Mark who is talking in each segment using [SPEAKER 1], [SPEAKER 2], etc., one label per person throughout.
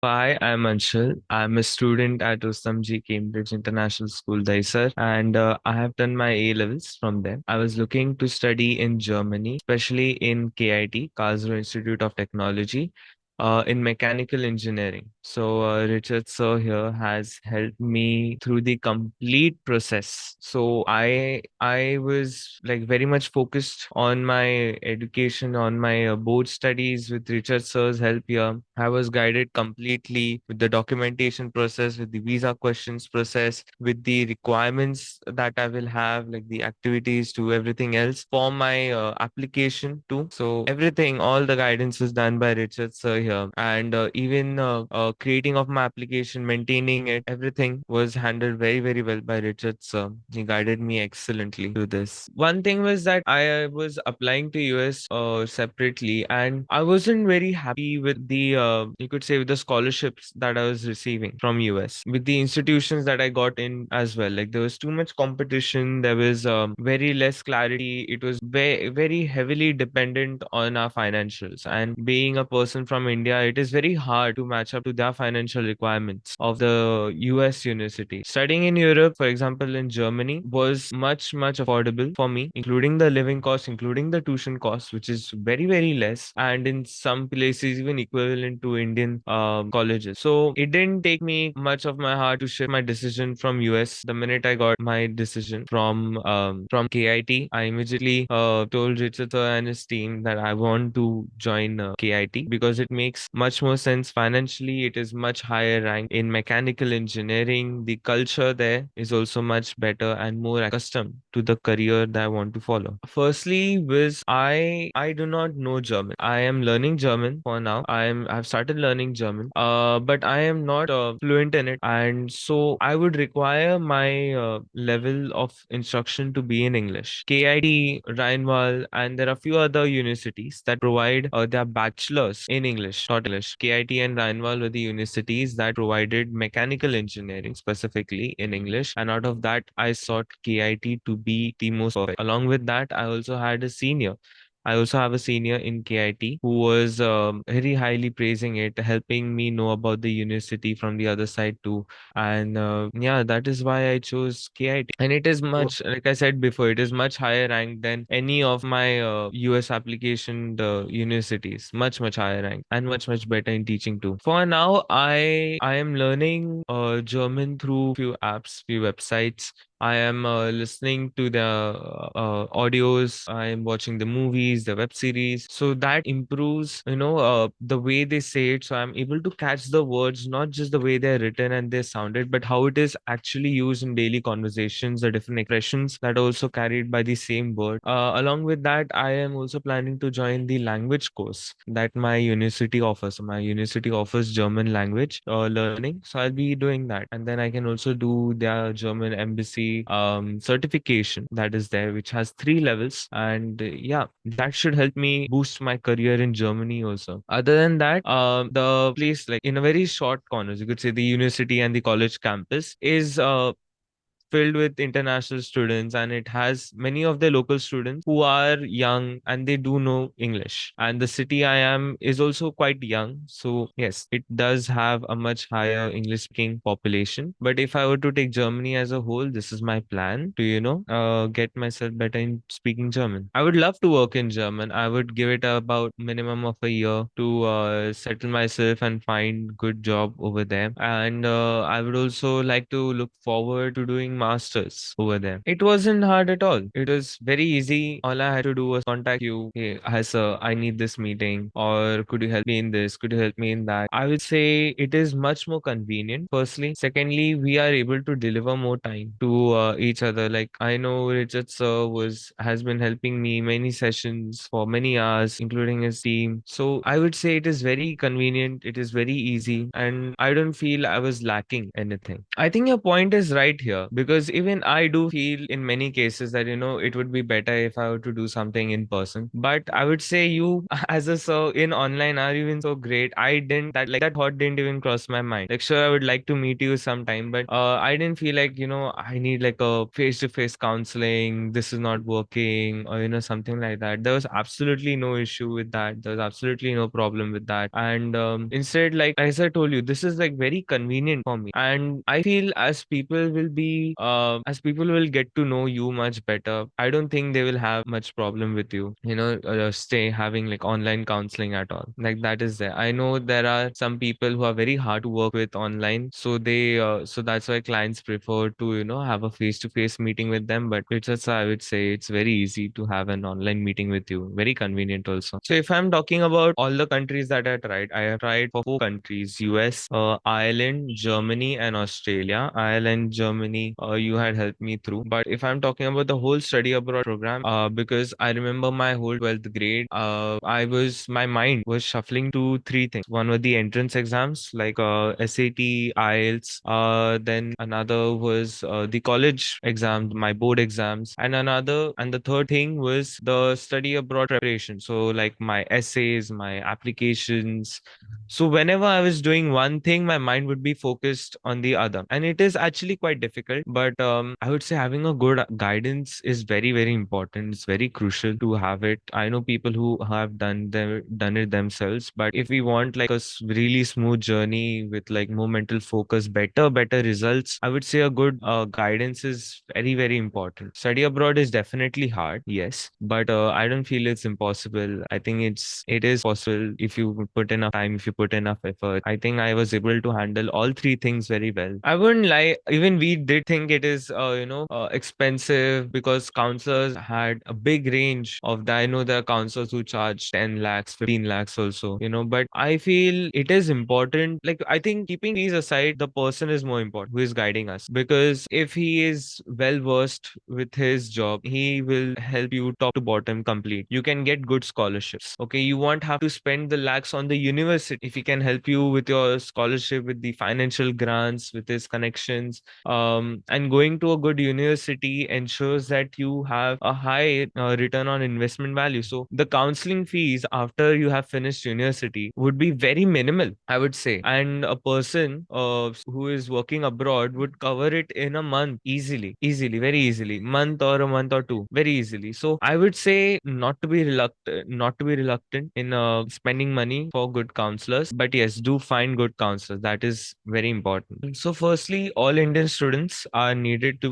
[SPEAKER 1] Hi, I'm Anshul. I'm a student at Ustamji Cambridge International School, Daisar, and I have done my A levels from there. I was looking to study in Germany, especially in KIT, Karlsruhe Institute of Technology, in mechanical engineering. So, Richard Sir here has helped me through the complete process. So, I was like very much focused on my education, on my board studies with Richard Sir's help here. I was guided completely with the documentation process, with the visa questions process, with the requirements that I will have, like the activities to everything else for my application too. So everything, all the guidance was done by Richard Sir here, and even creating of my application, maintaining it, everything was handled very very well by Richard Sir. He guided me excellently through this. One thing was that I was applying to US separately, and I wasn't very happy with the you could say with the scholarships that I was receiving from US, with the institutions that I got in as well. Like there was too much competition, there was very less clarity. It was very heavily dependent on our financials, and being a person from India, it is very hard to match up to their financial requirements of the US university. Studying in Europe, for example in Germany, was much affordable for me, including the living cost, including the tuition cost, which is very less, and in some places even equivalent to Indian colleges. So it didn't take me much of my heart to shift my decision from US. The minute I got my decision from KIT, I immediately told Richard sir and his team that I want to join KIT because it makes much more sense financially. It is much higher rank in mechanical engineering. The culture there is also much better and more accustomed to the career that I want to follow. Firstly, Wiz, I do not know German. I am learning German for now. I've started learning German. But I am not fluent in it, and so I would require my level of instruction to be in English. KIT, Rheinwald, and there are a few other universities that provide their bachelors in English, taught English. KIT and Rheinwald were the universities that provided mechanical engineering specifically in English, and out of that, I sought KIT to be the most perfect. Along with that, I also had a senior. I also have a senior in KIT who was very highly praising it, helping me know about the university from the other side too. And yeah, that is why I chose KIT. And it is much, like I said before, it is much higher ranked than any of my US application universities. Much higher ranked and much better in teaching too. For now, I am learning German through few apps, few websites. I am listening to the audios. I am watching the movies, the web series. So that improves, the way they say it. So I'm able to catch the words, not just the way they're written and they sounded, but how it is actually used in daily conversations, the different expressions that are also carried by the same word. Along with that, I am also planning to join the language course that my university offers. So my university offers German language learning. So I'll be doing that. And then I can also do their German embassy certification that is there, which has 3 levels. And yeah, that should help me boost my career in Germany also. Other than that, the place, like in a very short corners, you could say the university and the college campus is filled with international students, and it has many of the local students who are young and they do know English, and the city I am is also quite young, so yes, it does have a much higher English speaking population. But if I were to take Germany as a whole, this is my plan to get myself better in speaking German. I would love to work in German. I would give it about minimum of a year to settle myself and find good job over there, and I would also like to look forward to doing masters over there. It wasn't hard at all. It was very easy. All I had to do was contact you. Hey, hi sir, I need this meeting, or could you help me in this? Could you help me in that? I would say it is much more convenient. Firstly, secondly, we are able to deliver more time to each other. Like I know Richard sir has been helping me many sessions for many hours, including his team. So I would say it is very convenient. It is very easy, and I don't feel I was lacking anything. I think your point is right here, because because even I do feel in many cases that it would be better if I were to do something in person. But I would say you as a so in online are even so great. I didn't that thought didn't even cross my mind. Like sure, I would like to meet you sometime, but I didn't feel like I need like a face to face counseling. This is not working, or something like that. There was absolutely no issue with that. There was absolutely no problem with that. And instead, like as I told you, this is like very convenient for me. And I feel as people will get to know you much better, I don't think they will have much problem with you, stay having like online counseling at all. Like that is there. I know there are some people who are very hard to work with online, so so that's why clients prefer to have a face to face meeting with them. But it's just, I would say, it's very easy to have an online meeting with you, very convenient also. So if I'm talking about all the countries that I have tried for 4 countries: US, Ireland, Germany, and Australia. Ireland, Germany, you had helped me through. But if I'm talking about the whole study abroad program, because I remember my whole 12th grade, my mind was shuffling to three things. One were the entrance exams like SAT, IELTS. Then another was the college exams, my board exams, and the third thing was the study abroad preparation. So like my essays, my applications. So whenever I was doing one thing, my mind would be focused on the other, and it is actually quite difficult. But I would say having a good guidance is very, very important. It's very crucial to have it. I know people who have done it themselves, but if we want like a really smooth journey with like more mental focus, better results, I would say a good guidance is very, very important. Study abroad is definitely hard, yes, but I don't feel it's impossible. I think it is possible if you put enough time, if you put enough effort. I think I was able to handle all three things very well. I wouldn't lie, even we did think it is expensive, because counselors had a big range of that. I know there are counselors who charge 10 lakhs, 15 lakhs also, but I feel it is important. Like, I think keeping these aside, the person is more important who is guiding us, because if he is well versed with his job, he will help you top to bottom complete. You can get good scholarships. Okay, you won't have to spend the lakhs on the university if he can help you with your scholarship, with the financial grants, with his connections. And going to a good university ensures that you have a high return on investment value. So the counseling fees after you have finished university would be very minimal, I would say. And a person who is working abroad would cover it in a month easily, very easily, month or a month or two, very easily. So I would say not to be reluctant in spending money for good counselors, but yes, do find good counselors. That is very important. So firstly, all Indian students are needed to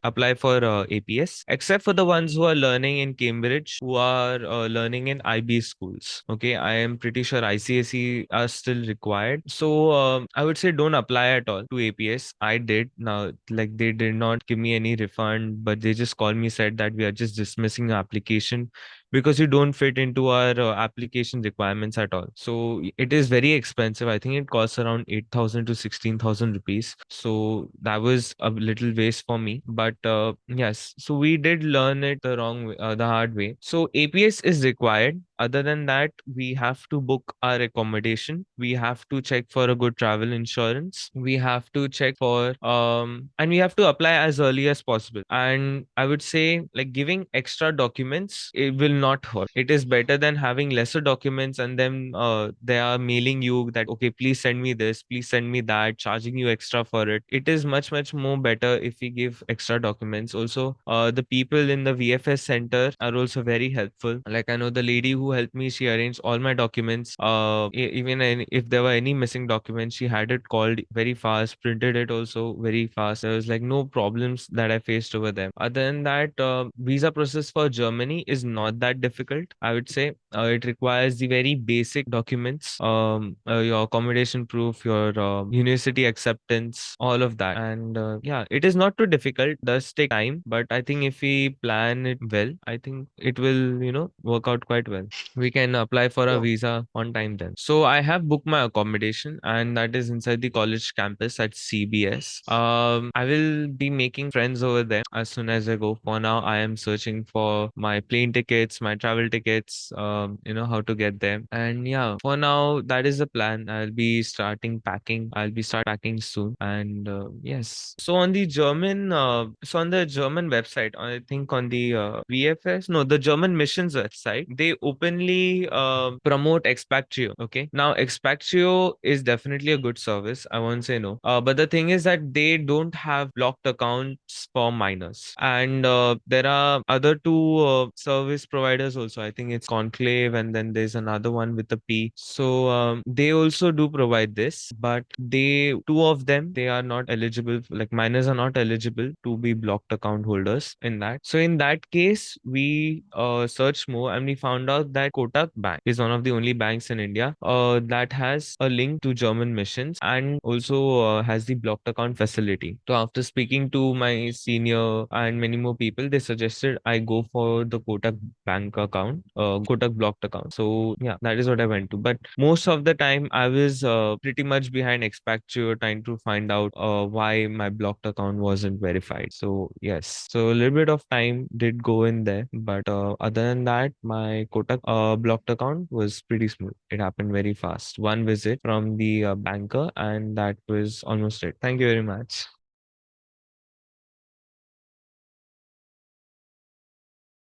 [SPEAKER 1] apply for APS, except for the ones who are learning in Cambridge, who are learning in IB schools. Okay, I am pretty sure ICSE are still required. So I would say don't apply at all to APS. I did. Now, like, they did not give me any refund, but they just called me, said that we are just dismissing your application because you don't fit into our application requirements at all. So it is very expensive. I think it costs around 8,000 to 16,000 rupees. So that was a little waste for me. But yes, so we did learn it the hard way. So APS is required. Other than that, we have to book our accommodation. We have to check for a good travel insurance. We have to check for and we have to apply as early as possible. And I would say, like, giving extra documents, it will not hurt. It is better than having lesser documents and then they are mailing you that, okay, please send me this, please send me that, charging you extra for it. It is much more better if we give extra documents. Also, the people in the VFS center are also very helpful. Like, I know the lady who helped me, she arranged all my documents. If there were any missing documents, she had it called very fast, printed it also very fast. There was like no problems that I faced over there. Other than that, visa process for Germany is not that difficult, I would say. It requires the very basic documents, your accommodation proof, your university acceptance, all of that. And yeah, it is not too difficult, does take time, but I think if we plan it well, I think it will, work out quite well. We can apply for a
[SPEAKER 2] Oh,
[SPEAKER 1] visa on time then. So I have booked my accommodation, and that is inside the college campus at CBS. I will be making friends over there as soon as I go. For now, I am searching for my plane tickets, my travel tickets, how to get them. And yeah, for now, that is the plan. I'll be starting packing. I'll be start packing soon. And yes. So on the German website, I think on the VFS, no, the German missions website, they openly promote Expatrio. Okay. Now, Expatrio is definitely a good service. I won't say no. But the thing is that they don't have blocked accounts for minors. And there are other two service providers also. I think it's Conclave, and then there's another one with a P. So they also do provide this, but two of them, they are not eligible, like minors are not eligible to be blocked account holders in that. So in that case, we searched more and we found out that Kotak Bank is one of the only banks in India that has a link to German missions and also has the blocked account facility. So after speaking to my senior and many more people, they suggested I go for the Kotak Bank account, Kotak blocked account. So yeah, that is what I went to. But most of the time, I was pretty much behind Expacture trying to find out why my blocked account wasn't verified. So yes, so a little bit of time did go in there, but other than that, my Kotak blocked account was pretty smooth. It happened very fast. One visit from the banker, and that was almost it. Thank you very much.